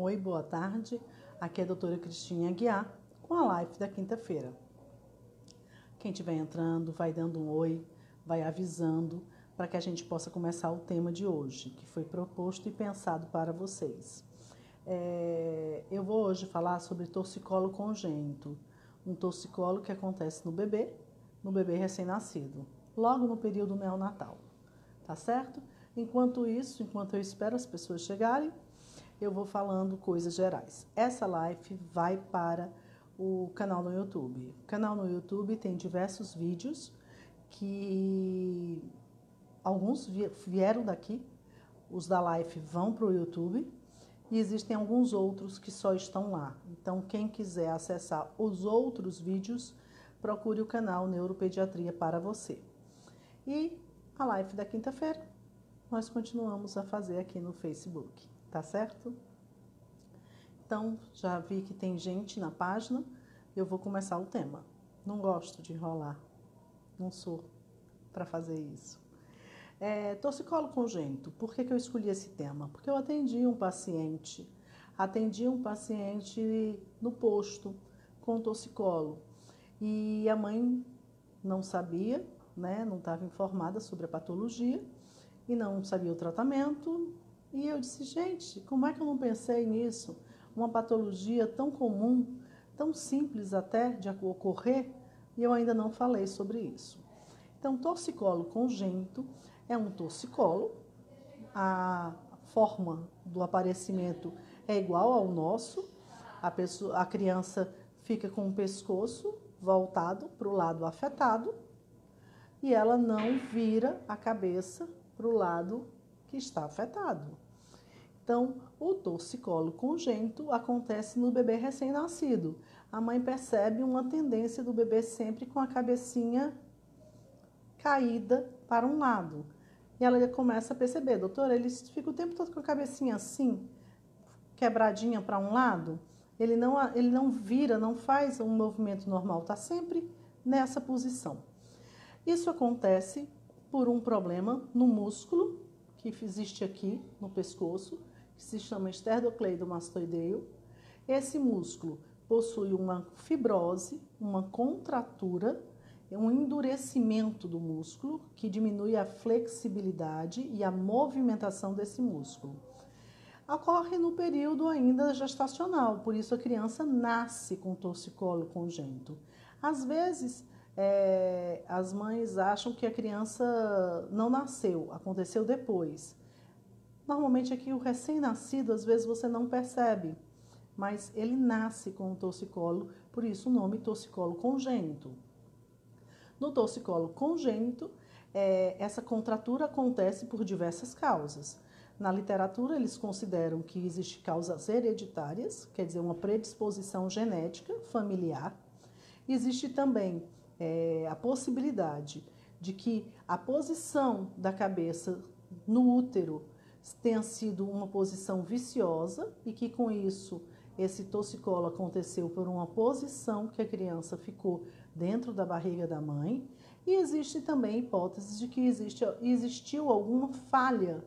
Oi, boa tarde. Aqui é a doutora Cristina Aguiar com a live da quinta-feira. Quem estiver entrando, vai dando um oi, vai avisando para que a gente possa começar o tema de hoje, que foi proposto e pensado para vocês. Eu vou hoje falar sobre torcicolo congênito, um torcicolo que acontece no bebê recém-nascido, logo no período neonatal, tá certo? Enquanto eu espero as pessoas chegarem, eu vou falando coisas gerais. Essa live vai para o canal no YouTube. O canal no YouTube tem diversos vídeos que alguns vieram daqui, os da live vão para o YouTube e existem alguns outros que só estão lá. Então, quem quiser acessar os outros vídeos, procure o canal Neuropediatria para você. E a live da quinta-feira nós continuamos a fazer aqui no Facebook, tá certo? Então, já vi que tem gente na página, eu vou começar o tema. Não gosto de enrolar, não sou para fazer isso. Torcicolo congênito, por que eu escolhi esse tema? Porque eu atendi um paciente no posto com torcicolo e a mãe não sabia, né, não estava informada sobre a patologia e não sabia o tratamento. E eu disse, gente, como é que eu não pensei nisso? Uma patologia tão comum, tão simples até de ocorrer, e eu ainda não falei sobre isso. Então, torcicolo congênito é um torcicolo, a forma do aparecimento é igual ao nosso, a criança fica com o pescoço voltado para o lado afetado e ela não vira a cabeça para o lado que está afetado. Então, o torcicolo congênito acontece no bebê recém-nascido. A mãe percebe uma tendência do bebê sempre com a cabecinha caída para um lado. E ela começa a perceber, doutora, ele fica o tempo todo com a cabecinha assim, quebradinha para um lado. Ele não vira, não faz um movimento normal, está sempre nessa posição. Isso acontece por um problema no músculo que existe aqui no pescoço, que se chama esternocleidomastoideo. Esse músculo possui uma fibrose, uma contratura, um endurecimento do músculo que diminui a flexibilidade e a movimentação desse músculo. Ocorre no período ainda gestacional, por isso a criança nasce com torcicolo congênito. Às vezes, as mães acham que a criança não nasceu, aconteceu depois. Normalmente aqui o recém-nascido, às vezes você não percebe, mas ele nasce com o torcicolo, por isso o nome torcicolo congênito. No torcicolo congênito, essa contratura acontece por diversas causas. Na literatura, eles consideram que existem causas hereditárias, quer dizer, uma predisposição genética familiar. Existe também a possibilidade de que a posição da cabeça no útero tenha sido uma posição viciosa e que com isso esse torcicolo aconteceu por uma posição que a criança ficou dentro da barriga da mãe. E existe também a hipótese de que existiu alguma falha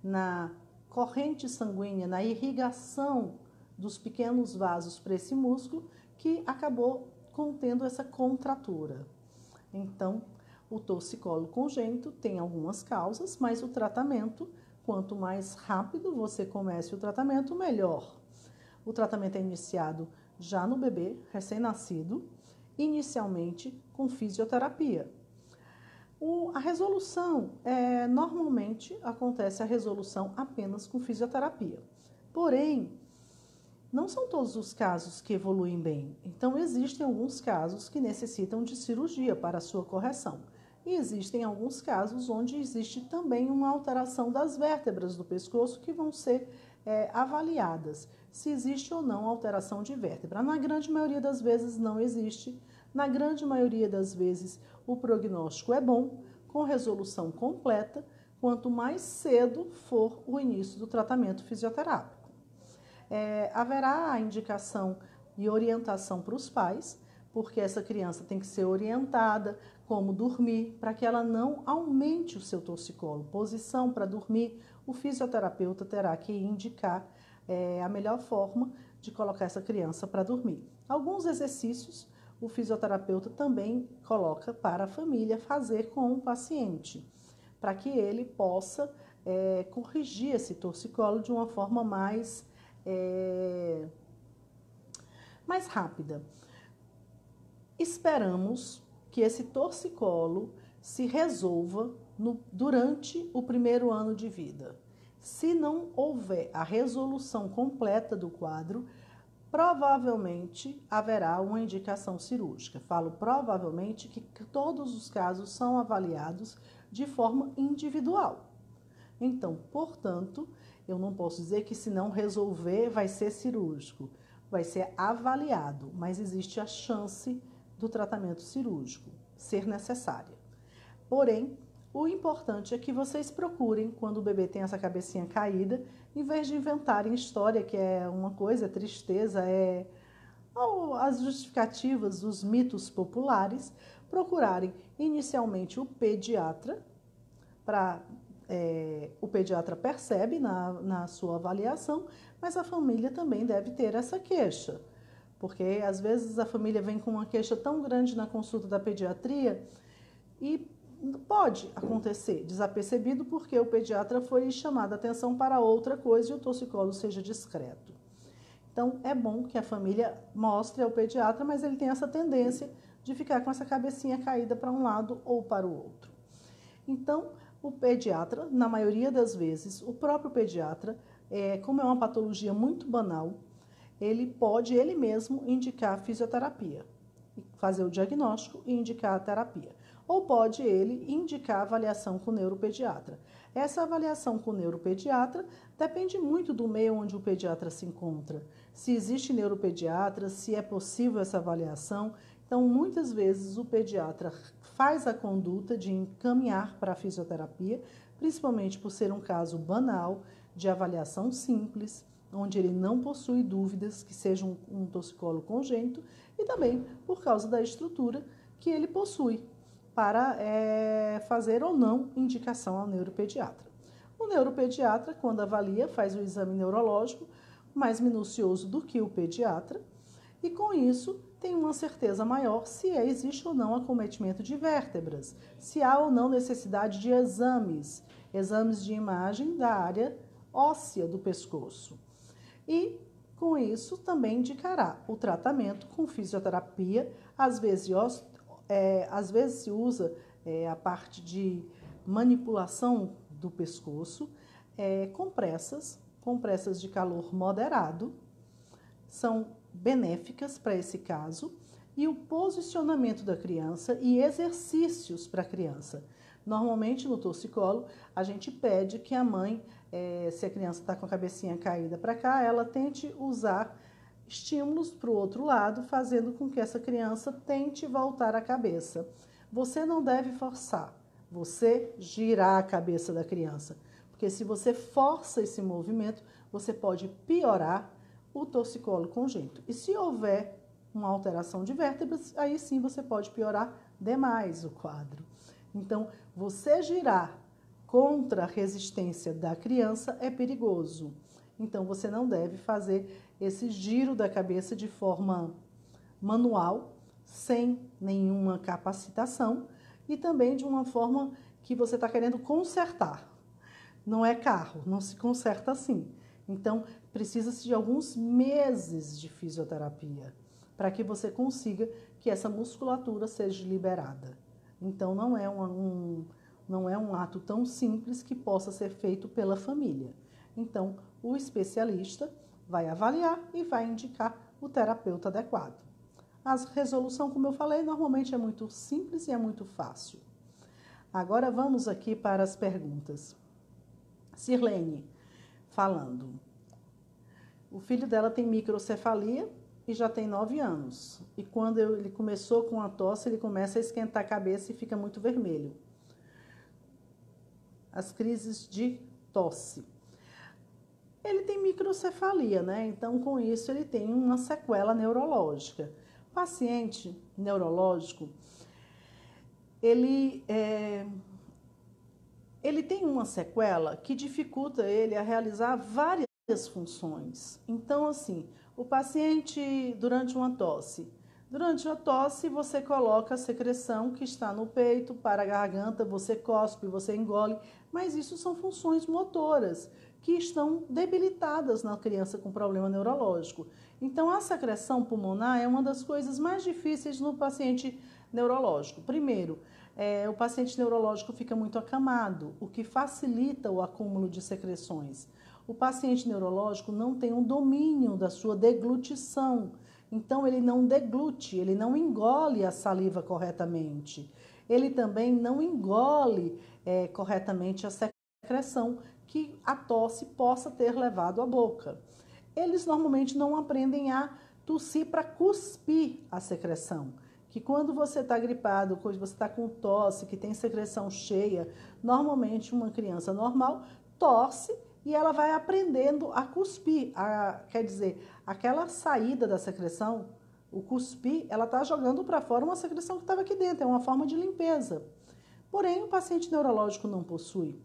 na corrente sanguínea, na irrigação dos pequenos vasos para esse músculo que acabou contendo essa contratura. Então, o torcicolo congênito tem algumas causas, mas o tratamento, quanto mais rápido você comece o tratamento, melhor. O tratamento é iniciado já no bebê recém-nascido, inicialmente com fisioterapia. A resolução, normalmente acontece a resolução apenas com fisioterapia. Porém, não são todos os casos que evoluem bem. Então, existem alguns casos que necessitam de cirurgia para a sua correção. E existem alguns casos onde existe também uma alteração das vértebras do pescoço que vão ser avaliadas se existe ou não alteração de vértebra. Na grande maioria das vezes não existe. Na grande maioria das vezes o prognóstico é bom, com resolução completa, quanto mais cedo for o início do tratamento fisioterápico. Haverá a indicação e orientação para os pais, porque essa criança tem que ser orientada como dormir, para que ela não aumente o seu torcicolo. Posição para dormir, o fisioterapeuta terá que indicar é a melhor forma de colocar essa criança para dormir. Alguns exercícios o fisioterapeuta também coloca para a família fazer com o paciente, para que ele possa corrigir esse torcicolo de uma forma mais rápida. Esperamos que esse torcicolo se resolva durante o primeiro ano de vida. Se não houver a resolução completa do quadro, provavelmente haverá uma indicação cirúrgica. Falo provavelmente que todos os casos são avaliados de forma individual. Então, portanto, eu não posso dizer que se não resolver vai ser cirúrgico, vai ser avaliado, mas existe a chance do tratamento cirúrgico ser necessária. Porém, o importante é que vocês procurem, quando o bebê tem essa cabecinha caída, em vez de inventarem história, que é uma coisa, é tristeza, as justificativas, os mitos populares, procurarem inicialmente o pediatra, o pediatra percebe na sua avaliação, mas a família também deve ter essa queixa, porque às vezes a família vem com uma queixa tão grande na consulta da pediatria e pode acontecer desapercebido porque o pediatra foi chamado a atenção para outra coisa e o torcicolo seja discreto. Então, é bom que a família mostre ao pediatra, mas ele tem essa tendência de ficar com essa cabecinha caída para um lado ou para o outro. Então, o pediatra, na maioria das vezes, o próprio pediatra, como é uma patologia muito banal, ele pode ele mesmo indicar a fisioterapia, fazer o diagnóstico e indicar a terapia. Ou pode ele indicar a avaliação com o neuropediatra. Essa avaliação com o neuropediatra depende muito do meio onde o pediatra se encontra. Se existe neuropediatra, se é possível essa avaliação. Então, muitas vezes o pediatra faz a conduta de encaminhar para a fisioterapia, principalmente por ser um caso banal, de avaliação simples, onde ele não possui dúvidas que seja um torcicolo congênito, e também por causa da estrutura que ele possui para fazer ou não indicação ao neuropediatra. O neuropediatra, quando avalia, faz o exame neurológico mais minucioso do que o pediatra e, com isso, tem uma certeza maior se existe ou não acometimento de vértebras, se há ou não necessidade de exames de imagem da área óssea do pescoço. E, com isso, também indicará o tratamento com fisioterapia, às vezes se usa a parte de manipulação do pescoço, compressas de calor moderado, são benéficas para esse caso, e o posicionamento da criança e exercícios para a criança. Normalmente, no torcicolo, a gente pede que a mãe, se a criança está com a cabecinha caída para cá, ela tente usar estímulos para o outro lado, fazendo com que essa criança tente voltar a cabeça. Você não deve forçar, você girar a cabeça da criança, porque se você força esse movimento, você pode piorar o torcicolo congênito. E se houver uma alteração de vértebras, aí sim você pode piorar demais o quadro. Então, você girar contra a resistência da criança é perigoso. Então, você não deve fazer esse giro da cabeça de forma manual, sem nenhuma capacitação e também de uma forma que você está querendo consertar. Não é carro, não se conserta assim. Então, precisa-se de alguns meses de fisioterapia para que você consiga que essa musculatura seja liberada. Então, não é um ato tão simples que possa ser feito pela família. Então, o especialista vai avaliar e vai indicar o terapeuta adequado. A resolução, como eu falei, normalmente é muito simples e é muito fácil. Agora vamos aqui para as perguntas. Sirlene, falando. O filho dela tem microcefalia e já tem 9 anos. E quando ele começou com a tosse, ele começa a esquentar a cabeça e fica muito vermelho. As crises de tosse. Ele tem microcefalia, né? Então, com isso, ele tem uma sequela neurológica. O paciente neurológico, ele tem uma sequela que dificulta ele a realizar várias funções. Então, assim, o paciente, durante a tosse você coloca a secreção que está no peito para a garganta, você cospe, você engole, mas isso são funções motoras que estão debilitadas na criança com problema neurológico. Então, a secreção pulmonar é uma das coisas mais difíceis no paciente neurológico. Primeiro, o paciente neurológico fica muito acamado, o que facilita o acúmulo de secreções. O paciente neurológico não tem um domínio da sua deglutição, então ele não deglute, ele não engole a saliva corretamente. Ele também não engole corretamente a secreção que a tosse possa ter levado à boca. Eles normalmente não aprendem a tossir para cuspir a secreção. Que quando você está gripado, quando você está com tosse, que tem secreção cheia, normalmente uma criança normal tosse e ela vai aprendendo a cuspir, quer dizer, aquela saída da secreção, o cuspir, ela está jogando para fora uma secreção que estava aqui dentro, é uma forma de limpeza. Porém, o paciente neurológico não possui.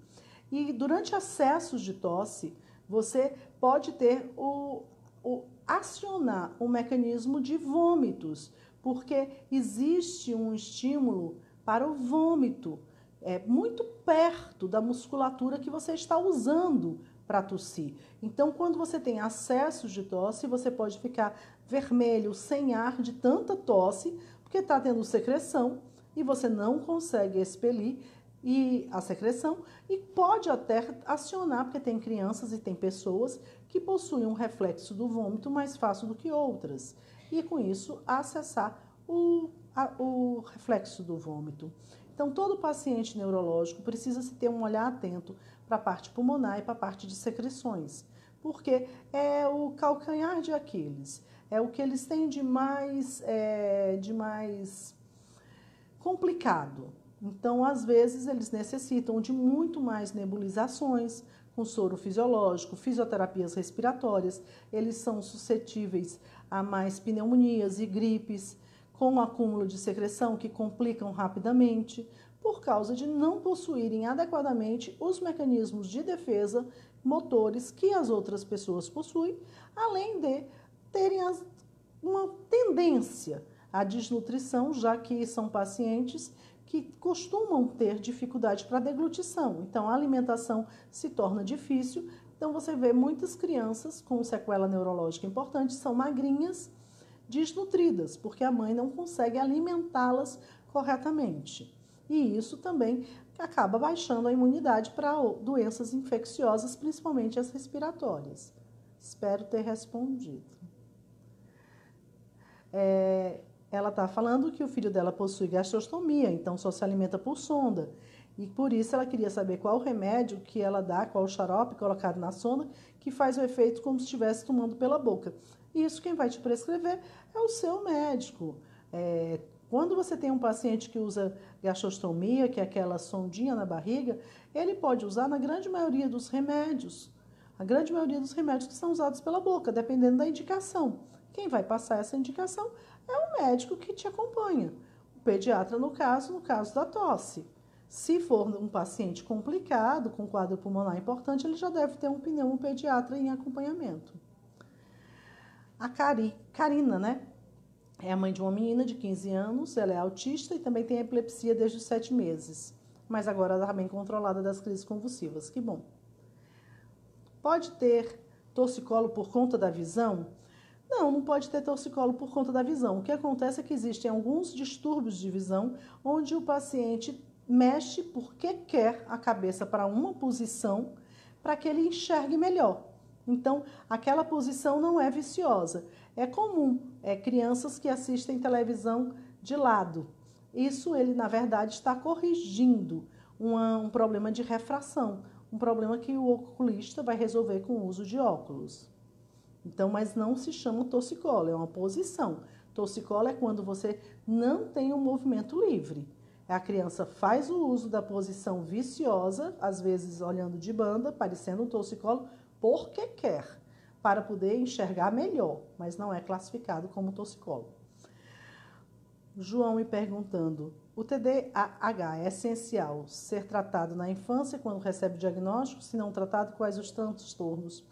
E durante acessos de tosse, você pode ter acionar o mecanismo de vômitos, porque existe um estímulo para o vômito, muito perto da musculatura que você está usando para tossir. Então, quando você tem acessos de tosse, você pode ficar vermelho, sem ar, de tanta tosse, porque está tendo secreção e você não consegue expelir a secreção e pode até acionar, porque tem crianças e tem pessoas que possuem um reflexo do vômito mais fácil do que outras. E com isso, acessar o reflexo do vômito. Então, todo paciente neurológico precisa se ter um olhar atento para a parte pulmonar e para a parte de secreções, porque é o calcanhar de Aquiles, é o que eles têm de mais complicado. Então, às vezes, eles necessitam de muito mais nebulizações com soro fisiológico, fisioterapias respiratórias, eles são suscetíveis a mais pneumonias e gripes, com o acúmulo de secreção que complicam rapidamente, por causa de não possuírem adequadamente os mecanismos de defesa motores que as outras pessoas possuem, além de terem uma tendência à desnutrição, já que são pacientes que costumam ter dificuldade para deglutição. Então, a alimentação se torna difícil. Então, você vê muitas crianças com sequela neurológica importante, são magrinhas, desnutridas, porque a mãe não consegue alimentá-las corretamente. E isso também acaba baixando a imunidade para doenças infecciosas, principalmente as respiratórias. Espero ter respondido. Ela está falando que o filho dela possui gastrostomia, então só se alimenta por sonda. E por isso ela queria saber qual o remédio que ela dá, qual o xarope colocado na sonda, que faz o efeito como se estivesse tomando pela boca. Isso quem vai te prescrever é o seu médico. Quando você tem um paciente que usa gastrostomia, que é aquela sondinha na barriga, ele pode usar na grande maioria dos remédios. A grande maioria dos remédios que são usados pela boca, dependendo da indicação. Quem vai passar essa indicação é o médico que te acompanha. O pediatra, no caso da tosse. Se for um paciente complicado, com quadro pulmonar importante, ele já deve ter um pneumopediatra em acompanhamento. A Karina, né? É a mãe de uma menina de 15 anos, ela é autista e também tem epilepsia desde os 7 meses. Mas agora ela está bem controlada das crises convulsivas, que bom. Pode ter torcicolo por conta da visão? Não, não pode ter torcicolo por conta da visão. O que acontece é que existem alguns distúrbios de visão onde o paciente mexe porque quer a cabeça para uma posição para que ele enxergue melhor. Então, aquela posição não é viciosa. É comum, crianças que assistem televisão de lado. Isso ele, na verdade, está corrigindo um problema de refração, um problema que o oculista vai resolver com o uso de óculos. Então, mas não se chama torcicolo, é uma posição. Torcicolo é quando você não tem um movimento livre. A criança faz o uso da posição viciosa, às vezes olhando de banda, parecendo um torcicolo, porque quer, para poder enxergar melhor, mas não é classificado como torcicolo. João me perguntando, o TDAH é essencial ser tratado na infância quando recebe o diagnóstico? Se não tratado, quais os transtornos?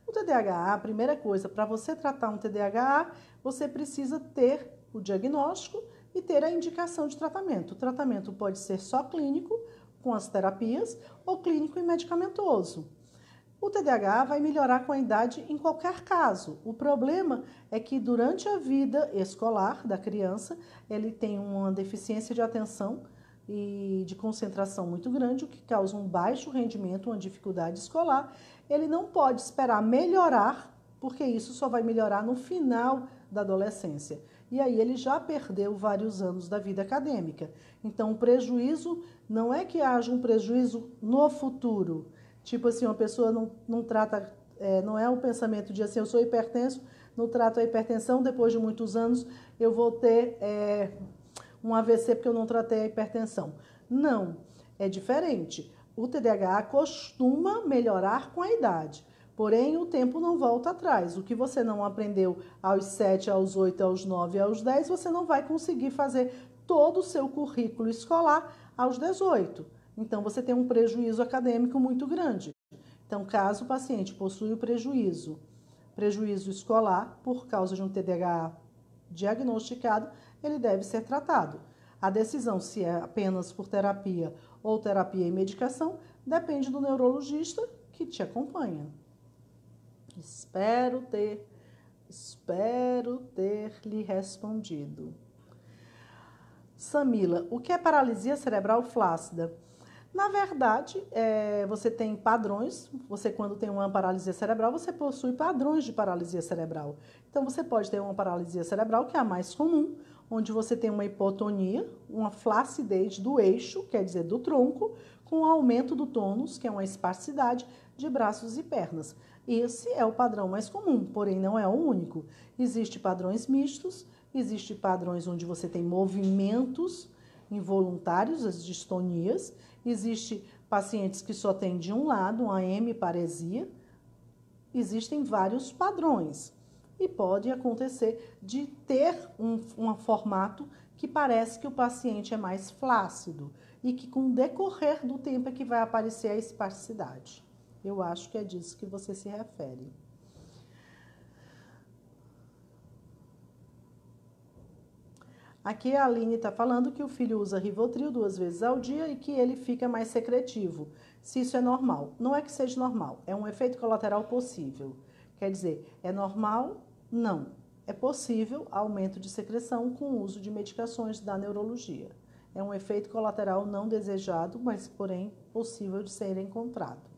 O TDAH, a primeira coisa, para você tratar um TDAH, você precisa ter o diagnóstico e ter a indicação de tratamento. O tratamento pode ser só clínico, com as terapias, ou clínico e medicamentoso. O TDAH vai melhorar com a idade em qualquer caso. O problema é que durante a vida escolar da criança, ele tem uma deficiência de atenção e de concentração muito grande, o que causa um baixo rendimento, uma dificuldade escolar. Ele não pode esperar melhorar, porque isso só vai melhorar no final da adolescência. E aí ele já perdeu vários anos da vida acadêmica. Então o prejuízo não é que haja um prejuízo no futuro. Tipo assim, uma pessoa não trata, não é um pensamento de assim, eu sou hipertenso, não trato a hipertensão, depois de muitos anos eu vou ter um AVC porque eu não tratei a hipertensão. Não, é diferente. O TDAH costuma melhorar com a idade, porém o tempo não volta atrás. O que você não aprendeu aos 7, aos 8, aos 9, aos 10, você não vai conseguir fazer todo o seu currículo escolar aos 18. Então, você tem um prejuízo acadêmico muito grande. Então, caso o paciente possui o prejuízo escolar por causa de um TDAH diagnosticado, ele deve ser tratado. A decisão se é apenas por terapia ou terapia e medicação depende do neurologista que te acompanha. Espero ter lhe respondido. Samila, o que é paralisia cerebral flácida? Na verdade, você tem padrões, você quando tem uma paralisia cerebral, você possui padrões de paralisia cerebral. Então, você pode ter uma paralisia cerebral, que é a mais comum, onde você tem uma hipotonia, uma flacidez do eixo, quer dizer, do tronco, com aumento do tônus, que é uma espasticidade de braços e pernas. Esse é o padrão mais comum, porém não é o único. Existem padrões mistos, existem padrões onde você tem movimentos involuntários, as distonias. Existem pacientes que só têm de um lado, uma hemiparesia. Existem vários padrões. E pode acontecer de ter um formato que parece que o paciente é mais flácido e que com o decorrer do tempo é que vai aparecer a espasticidade. Eu acho que é disso que você se refere. Aqui a Aline está falando que o filho usa Rivotril 2 vezes ao dia e que ele fica mais secretivo. Se isso é normal. Não é que seja normal, é um efeito colateral possível. Quer dizer, é normal? Não. É possível aumento de secreção com o uso de medicações da neurologia. É um efeito colateral não desejado, mas porém possível de ser encontrado.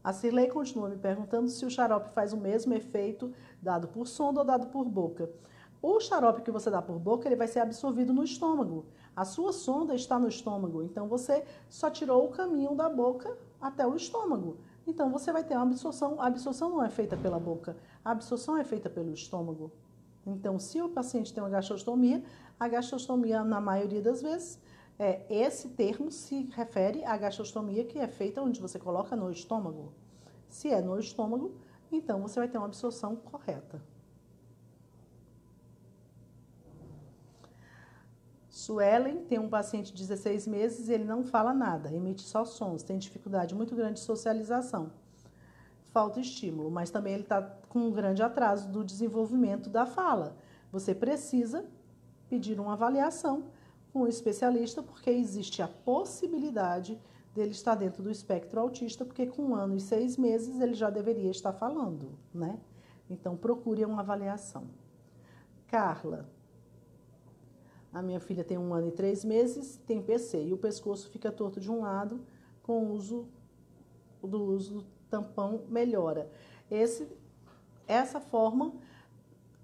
A Cirlei continua me perguntando se o xarope faz o mesmo efeito dado por sonda ou dado por boca. O xarope que você dá por boca, ele vai ser absorvido no estômago. A sua sonda está no estômago, então você só tirou o caminho da boca até o estômago. Então você vai ter uma absorção. A absorção não é feita pela boca, a absorção é feita pelo estômago. Então, se o paciente tem uma gastrostomia, a gastrostomia, na maioria das vezes, esse termo se refere à gastrostomia que é feita onde você coloca no estômago. Se é no estômago, então você vai ter uma absorção correta. Suelen tem um paciente de 16 meses e ele não fala nada, emite só sons, tem dificuldade muito grande de socialização. Falta estímulo, mas também ele está com um grande atraso do desenvolvimento da fala. Você precisa pedir uma avaliação com um especialista, porque existe a possibilidade dele estar dentro do espectro autista, porque com 1 ano e 6 meses ele já deveria estar falando, né? Então, procure uma avaliação. Carla, a minha filha tem 1 ano e 3 meses, tem PC, e o pescoço fica torto de um lado, com o uso do tampão melhora. Essa forma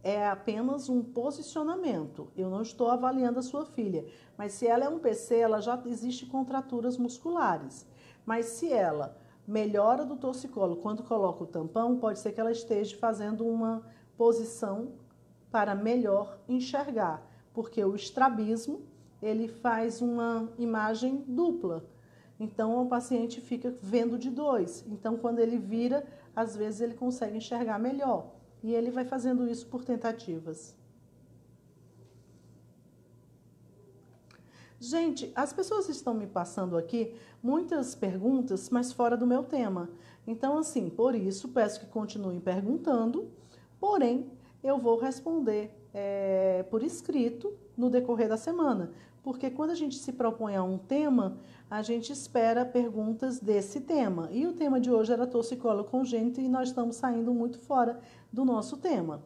é apenas um posicionamento. Eu não estou avaliando a sua filha, mas se ela é um PC, ela já existe contraturas musculares. Mas se ela melhora do torcicolo quando coloca o tampão, pode ser que ela esteja fazendo uma posição para melhor enxergar, porque o estrabismo, ele faz uma imagem dupla. Então, o paciente fica vendo de 2. Então, quando ele vira, às vezes ele consegue enxergar melhor. E ele vai fazendo isso por tentativas. Gente, as pessoas estão me passando aqui muitas perguntas, mas fora do meu tema. Então, assim, por isso, peço que continuem perguntando, porém, eu vou responder por escrito no decorrer da semana. Porque quando a gente se propõe a um tema, a gente espera perguntas desse tema. E o tema de hoje era torcicolo congênito e nós estamos saindo muito fora do nosso tema.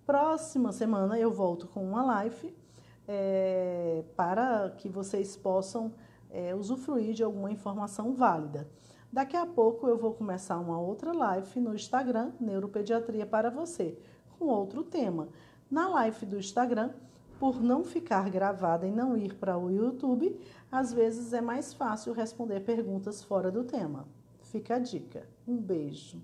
Próxima semana eu volto com uma live para que vocês possam usufruir de alguma informação válida. Daqui a pouco eu vou começar uma outra live no Instagram, Neuropediatria para você, com outro tema. Na live do Instagram, por não ficar gravada e não ir para o YouTube, às vezes é mais fácil responder perguntas fora do tema. Fica a dica. Um beijo.